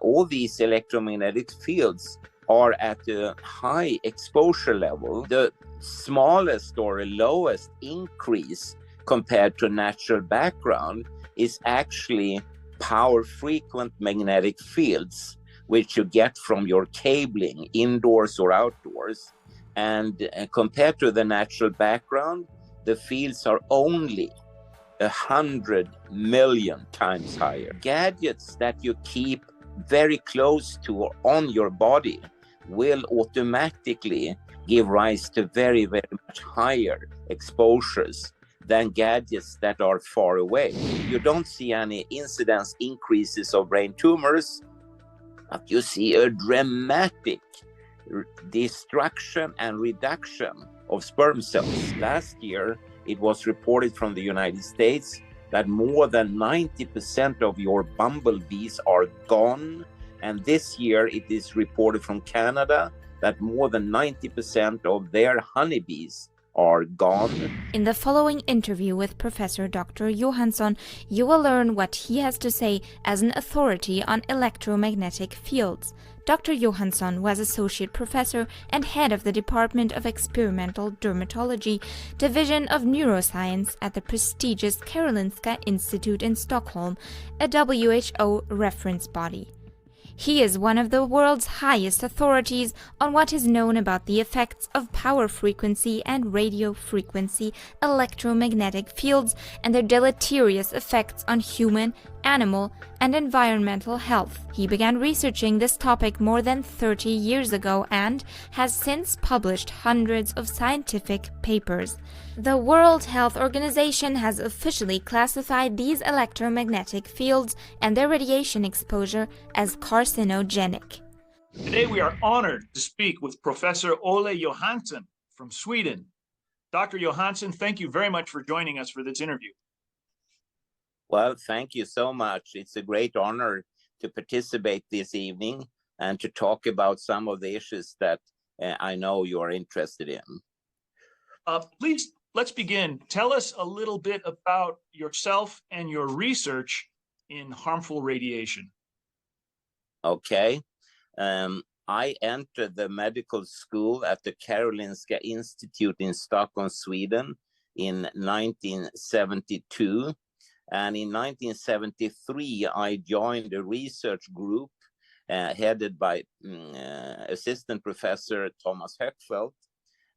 All these electromagnetic fields are at a high exposure level. The smallest or lowest increase compared to natural background is actually power frequent magnetic fields, which you get from your cabling indoors or outdoors. And compared to the natural background, the fields are only 100 million times higher. Gadgets that you keep very close to or on your body will automatically give rise to very, very much higher exposures than gadgets that are far away. You don't see any incidence increases of brain tumors, but you see a dramatic destruction and reduction of sperm cells. Last year, it was reported from the United States that more than 90% of your bumblebees are gone. And this year, it is reported from Canada that more than 90% of their honeybees are gone. In the following interview with Professor Dr. Johansson, you will learn what he has to say as an authority on electromagnetic fields. Dr. Johansson was Associate Professor and Head of the Department of Experimental Dermatology, Division of Neuroscience at the prestigious Karolinska Institute in Stockholm, a WHO reference body. He is one of the world's highest authorities on what is known about the effects of power frequency and radio frequency electromagnetic fields and their deleterious effects on human, animal, and environmental health. He began researching this topic more than 30 years ago and has since published hundreds of scientific papers. The World Health Organization has officially classified these electromagnetic fields and their radiation exposure as carcinogenic. Today we are honored to speak with Professor Olle Johansson from Sweden. Dr. Johansson, thank you very much for joining us for this interview. Well, thank you so much. It's a great honor to participate this evening and to talk about some of the issues that I know you are interested in. Please, let's begin. Tell us a little bit about yourself and your research in harmful radiation. Okay. I entered the medical school at the Karolinska Institute in Stockholm, Sweden in 1972. And in 1973, I joined a research group headed by Assistant Professor Thomas Höckfeldt.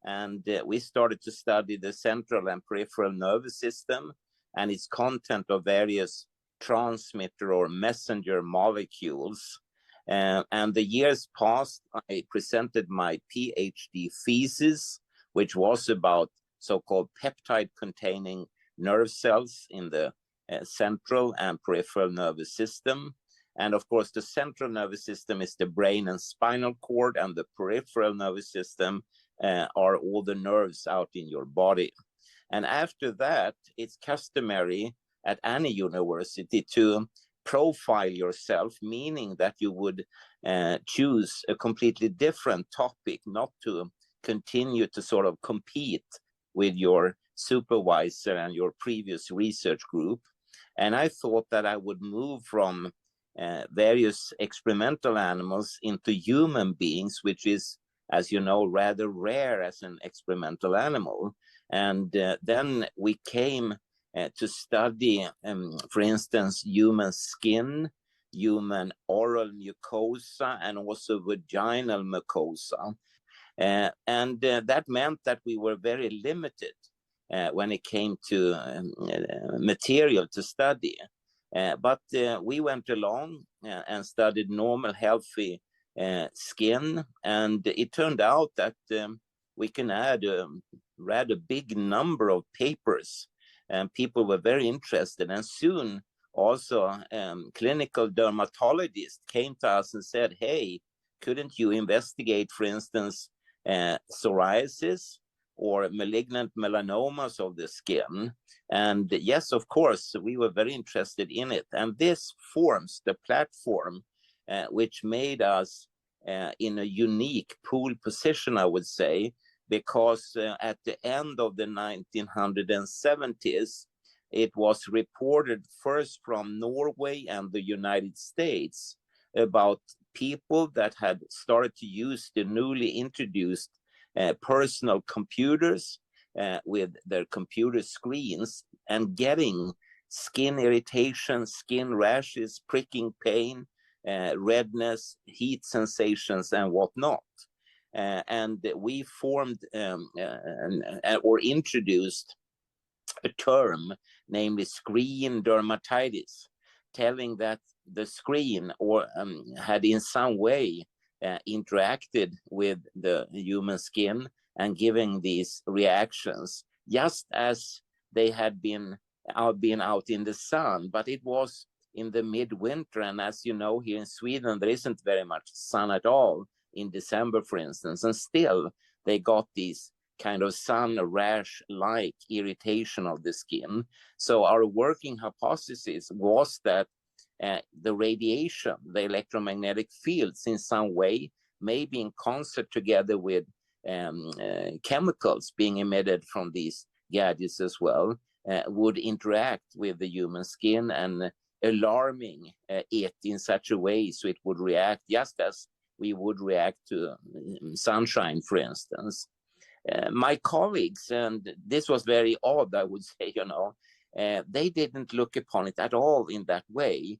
And we started to study the central and peripheral nervous system and its content of various transmitter or messenger molecules. And the years passed, I presented my PhD thesis, which was about so-called peptide-containing nerve cells in the central and peripheral nervous system. And of course, the central nervous system is the brain and spinal cord, and the peripheral nervous system are all the nerves out in your body. And after that, it's customary at any university to profile yourself, meaning that you would choose a completely different topic, not to continue to sort of compete with your supervisor and your previous research group. And I thought that I would move from various experimental animals into human beings, which is, as you know, rather rare as an experimental animal. And then we came to study, for instance, human skin, human oral mucosa, and also vaginal mucosa. And that meant that we were very limited when it came to material to study. But we went along and studied normal, healthy skin, and it turned out that we can add a rather big number of papers, and people were very interested. And soon also clinical dermatologists came to us and said, hey, couldn't you investigate, for instance, psoriasis or malignant melanomas of the skin? And yes, of course, we were very interested in it. And this forms the platform which made us in a unique pool position, I would say, because at the end of the 1970s, it was reported first from Norway and the United States about people that had started to use the newly introduced personal computers with their computer screens and getting skin irritation, skin rashes, pricking pain, redness, heat sensations, and whatnot. And we formed or introduced a term, namely screen dermatitis, telling that the screen or had in some way interacted with the human skin and giving these reactions, just as they had been out in the sun. But it was in the midwinter, and as you know, here in Sweden, there isn't very much sun at all in December, for instance, and still they got these kind of sun rash-like irritation of the skin. So our working hypothesis was that the radiation, the electromagnetic fields in some way, maybe in concert together with chemicals being emitted from these gadgets as well, would interact with the human skin and alarming it in such a way so it would react just as we would react to sunshine, for instance. My colleagues, and this was very odd, I would say, they didn't look upon it at all in that way.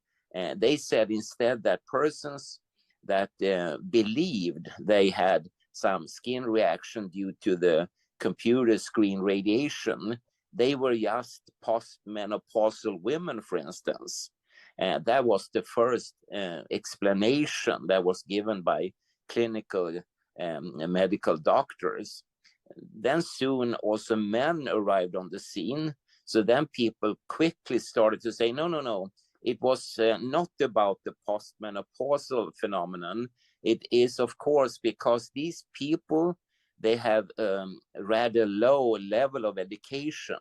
They said instead that persons that believed they had some skin reaction due to the computer screen radiation, they were just postmenopausal women, for instance. That was the first explanation that was given by clinical medical doctors. Then soon also men arrived on the scene. So then people quickly started to say, no, it was not about the postmenopausal phenomenon. It is, of course, because these people, they have a rather low level of education.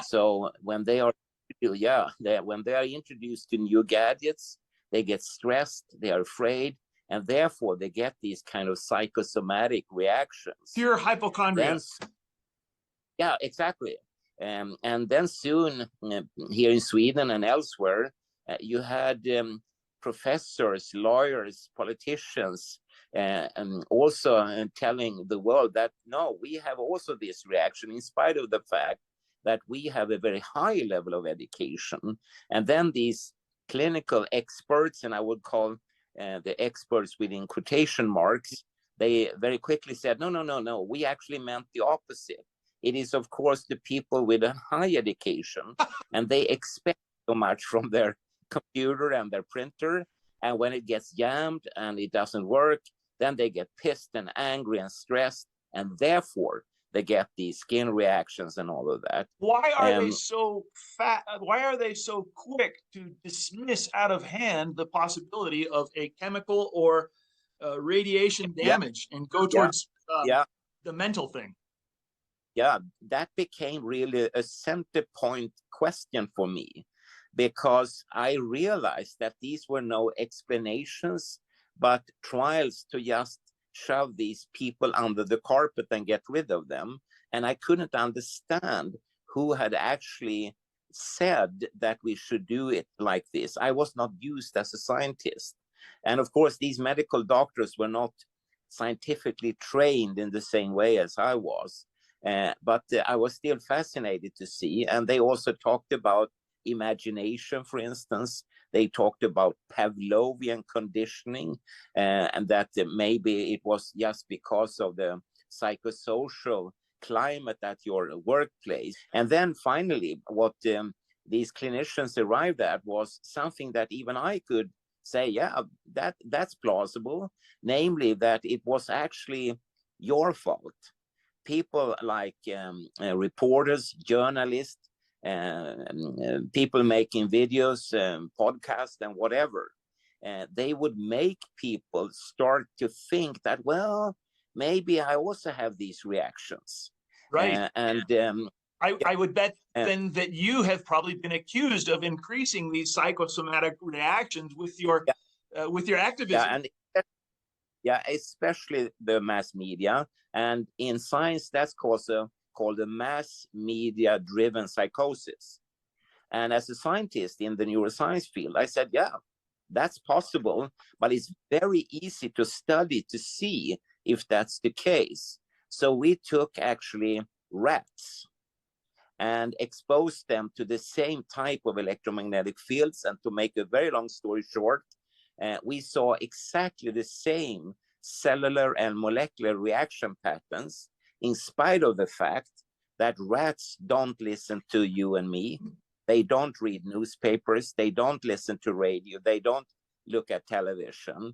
So when they are introduced to new gadgets, they get stressed, they are afraid, and therefore they get these kind of psychosomatic reactions. Pure hypochondria. Yeah, exactly. And then soon here in Sweden and elsewhere, you had professors, lawyers, politicians, and also telling the world that, no, we have also this reaction in spite of the fact that we have a very high level of education. And then these clinical experts, and I would call the experts within quotation marks, they very quickly said, no, we actually meant the opposite. It is, of course, the people with a high education, and they expect so much from their computer and their printer. And when it gets jammed and it doesn't work, then they get pissed and angry and stressed, and therefore they get these skin reactions and all of that. Why are they so fat? Why are they so quick to dismiss out of hand the possibility of a chemical or radiation damage and go towards the mental thing? Yeah, that became really a center point question for me, because I realized that these were no explanations, but trials to just shove these people under the carpet and get rid of them. And I couldn't understand who had actually said that we should do it like this. I was not used as a scientist. And of course, these medical doctors were not scientifically trained in the same way as I was. But I was still fascinated to see. And they also talked about imagination, for instance. They talked about Pavlovian conditioning, and that maybe it was just because of the psychosocial climate at your workplace. And then finally, what these clinicians arrived at was something that even I could say, yeah, that's plausible, namely that it was actually your fault. People like reporters, journalists, people making videos, podcasts, and whatever, they would make people start to think that, well, maybe I also have these reactions. Right. I would bet then that you have probably been accused of increasing these psychosomatic reactions with your activism. Yeah, especially the mass media. And in science, that's called a mass media driven psychosis. And as a scientist in the neuroscience field, I said, yeah, That's possible, but it's very easy to study to see if that's the case. So we took actually rats and exposed them to the same type of electromagnetic fields. And to make a very long story short, we saw exactly the same cellular and molecular reaction patterns, in spite of the fact that rats don't listen to you and me. They don't read newspapers, they don't listen to radio, they don't look at television,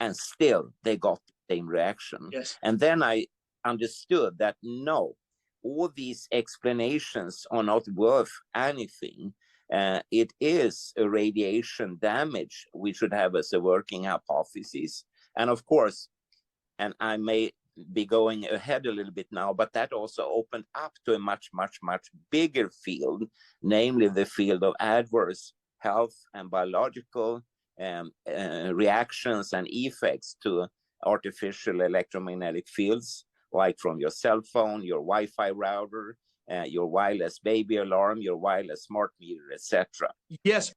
and still they got the same reaction. Yes. And then I understood that no, all these explanations are not worth anything. It is a radiation damage we should have as a working hypothesis. And of course, and I may be going ahead a little bit now, but that also opened up to a much, much, much bigger field, namely the field of adverse health and biological reactions and effects to artificial electromagnetic fields, like from your cell phone, your Wi-Fi router, your wireless baby alarm, your wireless smart meter, etc. Yes.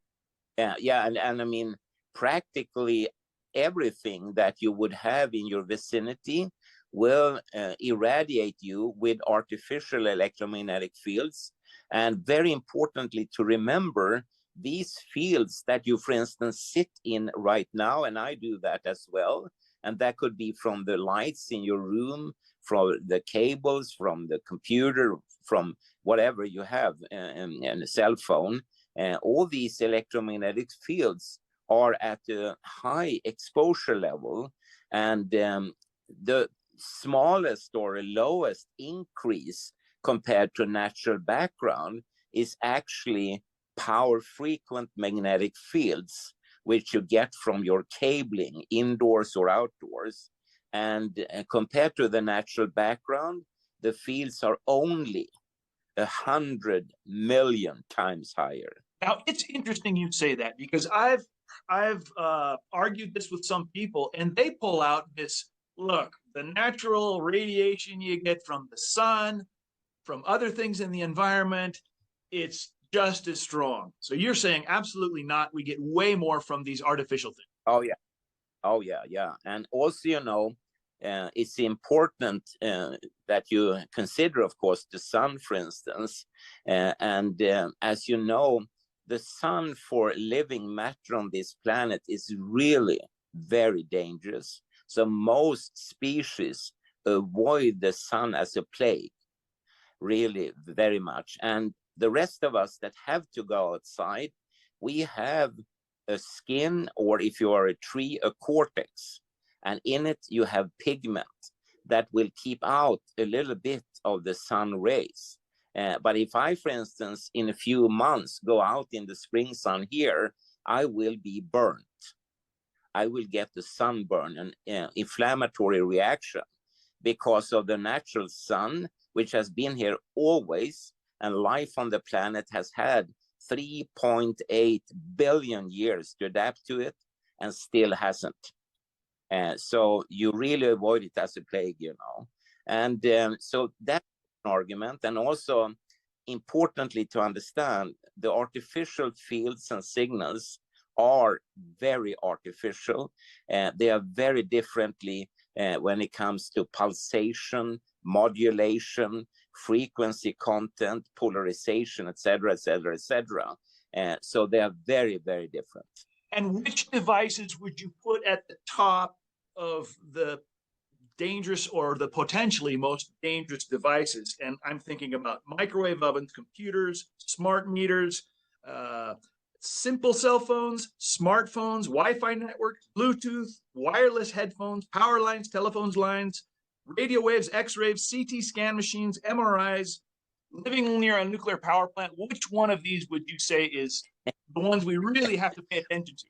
Yeah, and I mean, practically everything that you would have in your vicinity will irradiate you with artificial electromagnetic fields. And very importantly to remember, these fields that you, for instance, sit in right now, and I do that as well, and that could be from the lights in your room, from the cables, from the computer, from whatever you have, and a cell phone, all these electromagnetic fields are at a high exposure level, and the smallest or lowest increase compared to natural background is actually power frequent magnetic fields, which you get from your cabling indoors or outdoors. And compared to the natural background, the fields are only 100 million times higher. Now, it's interesting you say that, because I've argued this with some people, and they pull out this, look, the natural radiation you get from the sun, from other things in the environment, it's just as strong. So you're saying absolutely not. We get way more from these artificial things. Oh yeah. And also, you know, it's important that you consider, of course, the sun, for instance. As you know, the sun for living matter on this planet is really very dangerous. So most species avoid the sun as a plague, really very much. And the rest of us that have to go outside, we have a skin, or if you are a tree, a cortex. And in it, you have pigment that will keep out a little bit of the sun rays. But if I, for instance, in a few months go out in the spring sun here, I will be burnt. I will get the sunburn, an inflammatory reaction, because of the natural sun, which has been here always, and life on the planet has had 3.8 billion years to adapt to it, and still hasn't. So you really avoid it as a plague, you know. And so that's an argument. And also, importantly to understand, the artificial fields and signals are very artificial. They are very differently when it comes to pulsation, modulation, frequency content, polarization, etc., etc., etc. So they are very, very different. And which devices would you put at the top of the dangerous, or the potentially most dangerous devices? And I'm thinking about microwave ovens, computers, smart meters, simple cell phones, smartphones, Wi-Fi networks, Bluetooth, wireless headphones, power lines, telephones lines, radio waves, X-rays, CT scan machines, MRIs, living near a nuclear power plant. Which one of these would you say is the ones we really have to pay attention to?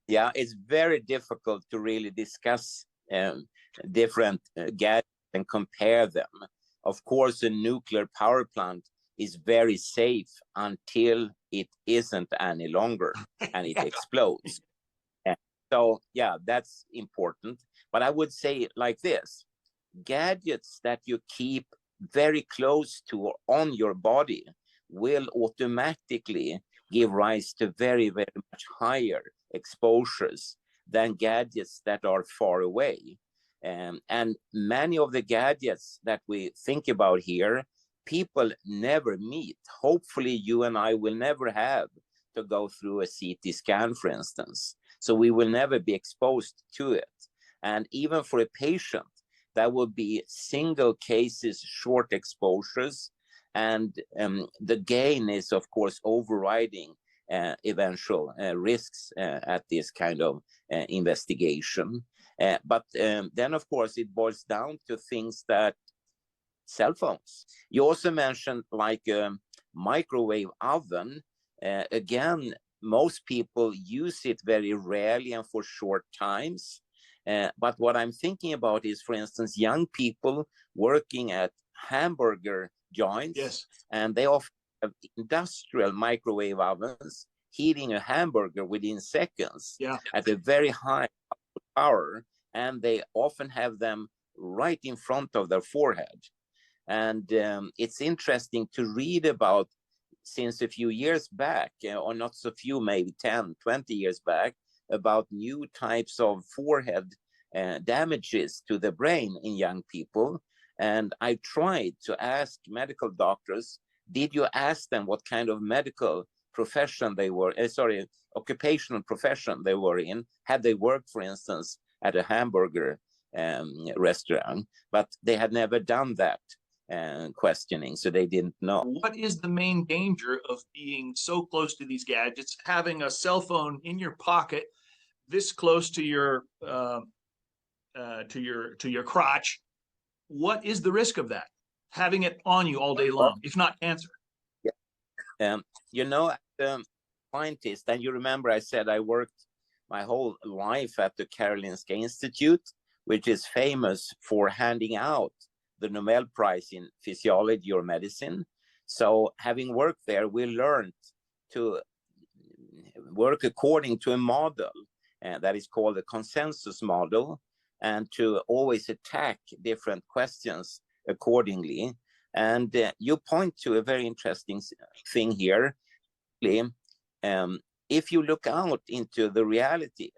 Yeah, it's very difficult to really discuss different gadgets and compare them. Of course, a nuclear power plant is very safe until it isn't any longer and it explodes. So yeah, that's important. But I would say like this: gadgets that you keep very close to or on your body will automatically give rise to very, very much higher exposures than gadgets that are far away. And many of the gadgets that we think about here, people never meet. Hopefully you and I will never have to go through a CT scan, for instance. So we will never be exposed to it. And even for a patient, that would be single cases, short exposures. And the gain is, of course, overriding eventual risks at this kind of investigation. But then, of course, it boils down to things that cell phones. You also mentioned like a microwave oven. Again, most people use it very rarely and for short times. But what I'm thinking about is, for instance, young people working at hamburger joints, yes, and they often have industrial microwave ovens heating a hamburger within seconds at a very high power, and they often have them right in front of their forehead. And it's interesting to read about, since a few years back, or not so few, maybe 10, 20 years back, about new types of forehead damages to the brain in young people. And I tried to ask medical doctors, did you ask them what kind of medical profession they were, occupational profession they were in? Had they worked, for instance, at a hamburger restaurant? But they had never done that questioning, so they didn't know. What is the main danger of being so close to these gadgets, having a cell phone in your pocket, this close to your crotch? What is the risk of that? Having it on you all day long, if not cancer? Yeah. You know, scientist, and you remember I said I worked my whole life at the Karolinska Institute, which is famous for handing out the Nobel Prize in physiology or medicine. So having worked there, we learned to work according to a model that is called a consensus model, and to always attack different questions accordingly. And you point to a very interesting thing here. If you look out into the reality,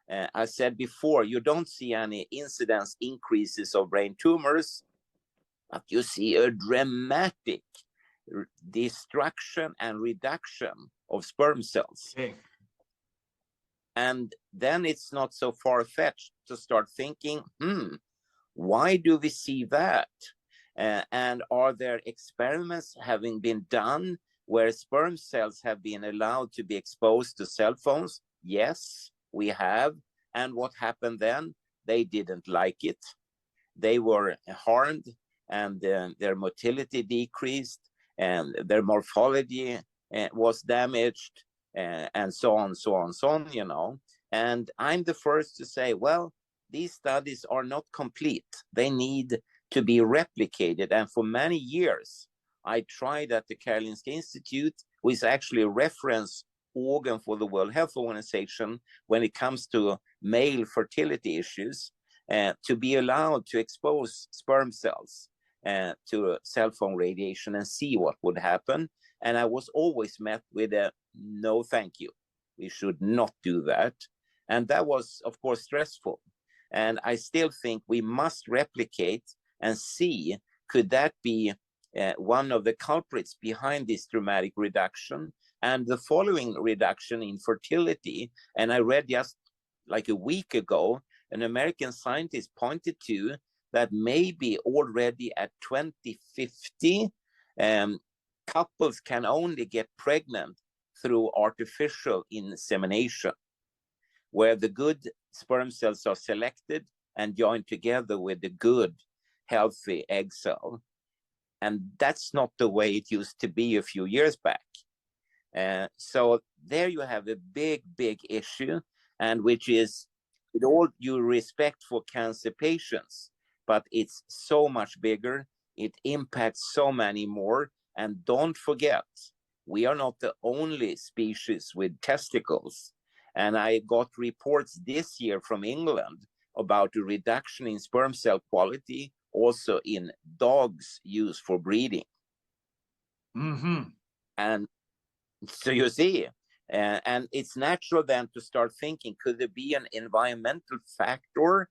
I said before, you don't see any incidence increases of brain tumors, but you see a dramatic destruction and reduction of sperm cells. Okay. And then it's not so far-fetched to start thinking, why do we see that? And are there experiments having been done where sperm cells have been allowed to be exposed to cell phones? Yes, we have. And what happened then? They didn't like it. They were harmed, and their motility decreased, and their morphology was damaged, and so on, you know. And I'm the first to say, well, these studies are not complete. They need to be replicated. And for many years, I tried at the Karolinska Institute, which is actually a reference organ for the World Health Organization when it comes to male fertility issues, to be allowed to expose sperm cells to cell phone radiation and see what would happen. And I was always met with a no, thank you. We should not do that. And that was, of course, stressful. And I still think we must replicate and see, could that be one of the culprits behind this dramatic reduction and the following reduction in fertility. And I read just like a week ago, an American scientist pointed to that maybe already at 2050, couples can only get pregnant through artificial insemination, where the good sperm cells are selected and joined together with the good, healthy egg cell. And that's not the way it used to be a few years back. So there you have a big, big issue, and which is, with all due respect for cancer patients, but it's so much bigger. It impacts so many more. And don't forget, we are not the only species with testicles. And I got reports this year from England about a reduction in sperm cell quality also in dogs used for breeding. Mm-hmm. And So you see, and it's natural then to start thinking, could there be an environmental factor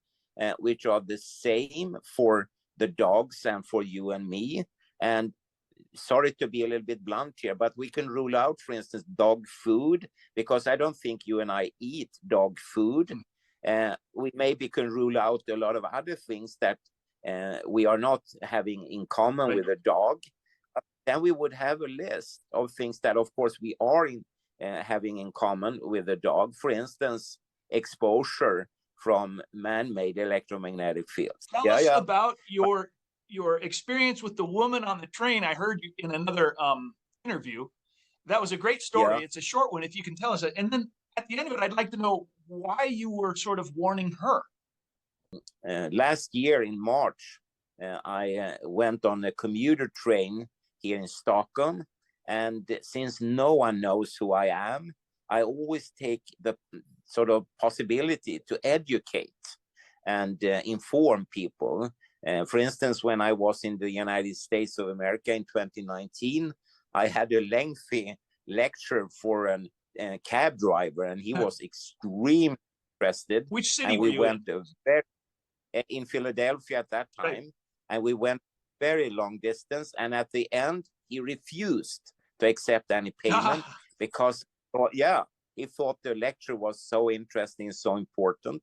which are the same for the dogs and for you and me? And sorry to be a little bit blunt here, but we can rule out, for instance, dog food, because I don't think you and I eat dog food. We maybe can rule out a lot of other things that we are not having in common with a dog. Then we would have a list of things that, of course, we are having in common with a dog. For instance, exposure from man-made electromagnetic fields. Tell us about your experience with the woman on the train. I heard you in another interview. That was a great story. Yeah. It's a short one, if you can tell us it. And then at the end of it, I'd like to know why you were sort of warning her. Last year in March, I went on a commuter train here in Stockholm. And since no one knows who I am, I always take the sort of possibility to educate and inform people. For instance, when I was in the United States of America in 2019, I had a lengthy lecture for a cab driver, and he was extremely interested. Which city and were you went in Philadelphia at that time, right. And we went very long distance, and at the end, he refused to accept any payment because, he thought the lecture was so interesting, so important.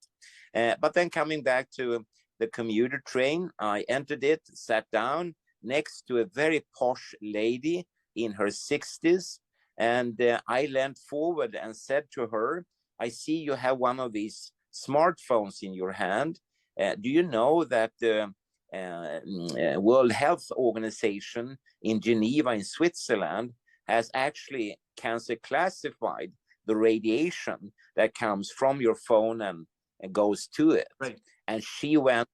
But then coming back to the commuter train, I entered it, sat down next to a very posh lady in her 60s. And I leaned forward and said to her, I see you have one of these smartphones in your hand. Do you know that the World Health Organization in Geneva in Switzerland has actually cancer classified the radiation that comes from your phone and goes to it? Right. And she went,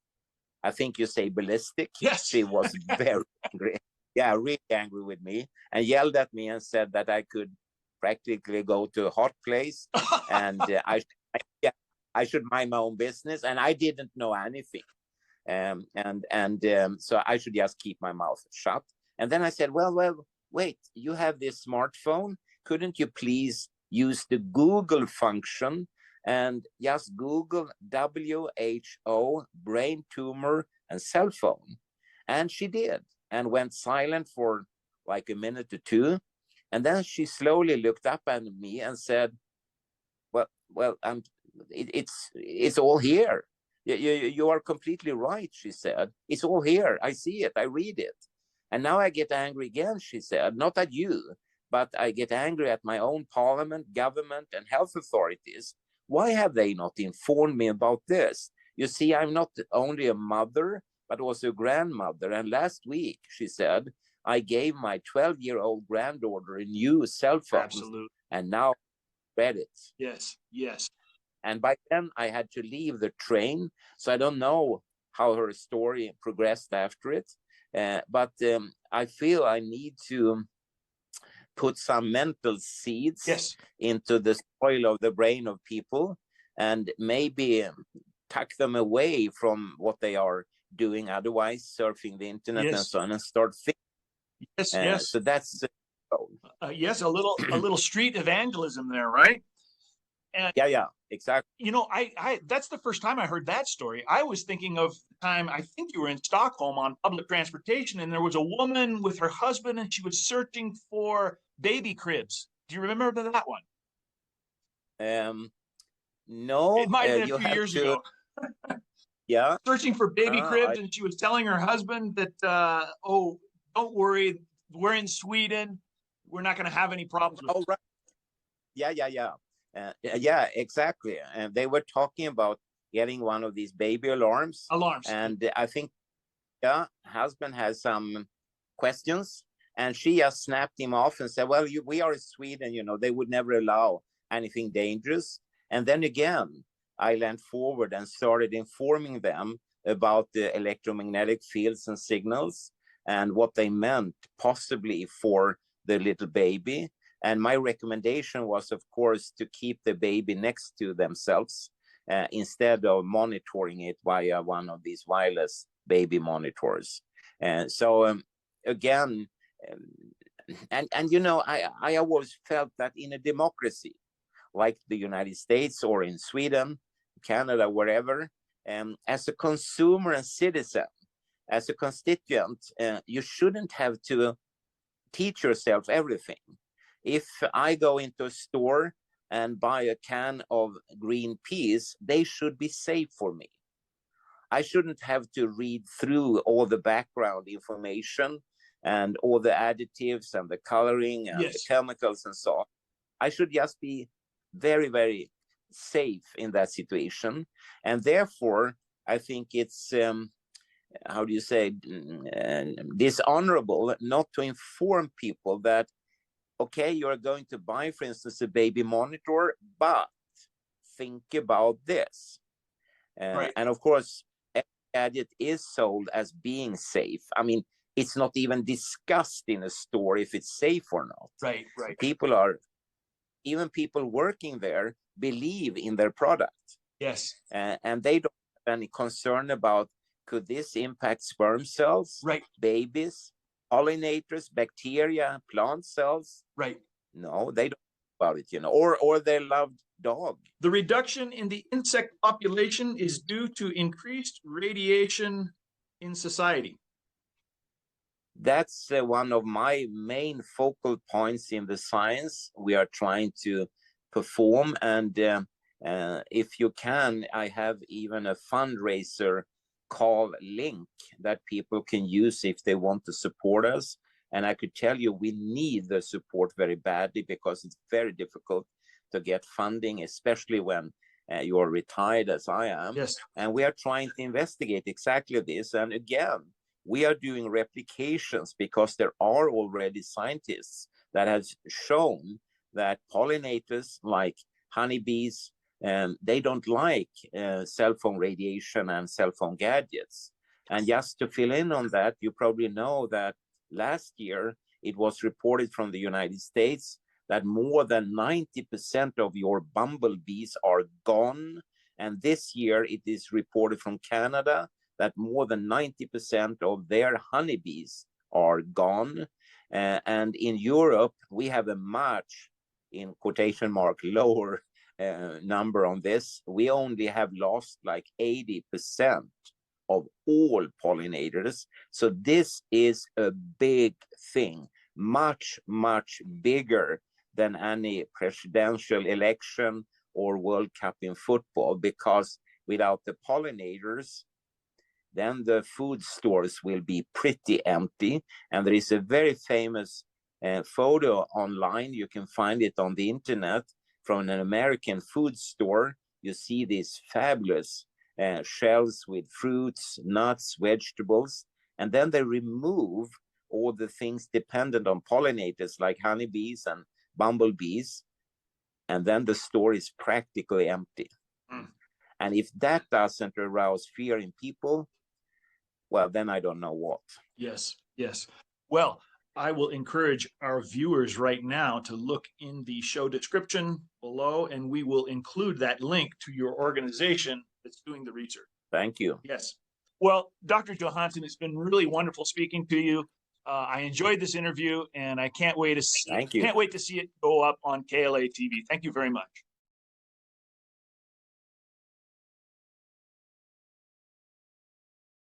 I think you say ballistic. Yes. She was very angry. Yeah, really angry with me, and yelled at me and said that I could practically go to a hot place and I should mind my own business, and I didn't know anything. So I should just keep my mouth shut. And then I said, well, wait, you have this smartphone. Couldn't you please use the Google function and just Google WHO, brain tumor, and cell phone? And she did, and went silent for like a minute or two. And then she slowly looked up at me and said, well, it's all here. You are completely right, she said. It's all here. I see it. I read it. And now I get angry again, she said. Not at you, but I get angry at my own parliament, government, and health authorities. Why have they not informed me about this? You see, I'm not only a mother, but also a grandmother. And last week, she said, I gave my 12-year-old granddaughter a new cell phone. Absolutely. And now I read it. Yes. And by then I had to leave the train. So I don't know how her story progressed after it. But I feel I need to put some mental seeds into the soil of the brain of people, and maybe tuck them away from what they are doing otherwise, surfing the internet and so on, and start thinking. Yes. So that's yes, a little street evangelism there, right? And, yeah, exactly. You know, I that's the first time I heard that story. I was thinking of the time, I think you were in Stockholm on public transportation, and there was a woman with her husband, and she was searching for baby cribs. Do you remember that one? No. It might have been a few years ago. Yeah. Searching for baby cribs, and she was telling her husband that, don't worry, we're in Sweden. We're not going to have any problems with right. Yeah, exactly. And they were talking about getting one of these baby alarms. And I think, husband has some questions, and she just snapped him off and said, well, we are in Sweden, they would never allow anything dangerous. And then again, I leaned forward and started informing them about the electromagnetic fields and signals and what they meant possibly for the little baby. And my recommendation was, of course, to keep the baby next to themselves instead of monitoring it via one of these wireless baby monitors. So again, And you know, I always felt that in a democracy like the United States or in Sweden, Canada, wherever, as a consumer and citizen, as a constituent, you shouldn't have to teach yourself everything. If I go into a store and buy a can of green peas, they should be safe for me. I shouldn't have to read through all the background information and all the additives and the coloring and the chemicals and so on. I should just be very, very safe in that situation. And therefore, I think it's, how do you say, dishonorable not to inform people that, okay, you're going to buy, for instance, a baby monitor, but think about this. And of course, every gadget is sold as being safe. I mean, it's not even discussed in a store if it's safe or not. Right. Even people working there believe in their product. Yes. And they don't have any concern about, could this impact sperm cells, babies, pollinators, bacteria, plant cells? Right. No, they don't know about it, you know, or their loved dog. The reduction in the insect population is due to increased radiation in society. That's one of my main focal points in the science we are trying to perform. And if you can, I have even a fundraiser call link that people can use if they want to support us. And I could tell you, we need the support very badly because it's very difficult to get funding, especially when you're retired as I am. Yes. And we are trying to investigate exactly this. And again, we are doing replications because there are already scientists that have shown that pollinators like honeybees, they don't like cell phone radiation and cell phone gadgets. And just to fill in on that, you probably know that last year it was reported from the United States that more than 90% of your bumblebees are gone. And this year it is reported from Canada that more than 90% of their honeybees are gone. And in Europe, we have a much, in quotation mark, lower number on this. We only have lost like 80% of all pollinators. So this is a big thing, much, much bigger than any presidential election or World Cup in football, because without the pollinators, then the food stores will be pretty empty. And there is a very famous photo online. You can find it on the internet from an American food store. You see these fabulous shelves with fruits, nuts, vegetables, and then they remove all the things dependent on pollinators like honeybees and bumblebees, and then the store is practically empty. And if that doesn't arouse fear in people, well, then I don't know what. Yes. Well, I will encourage our viewers right now to look in the show description below, and we will include that link to your organization that's doing the research. Thank you. Yes. Well, Dr. Johansson, it's been really wonderful speaking to you. I enjoyed this interview, and I can't wait to see it go up on KLA TV. Thank you very much.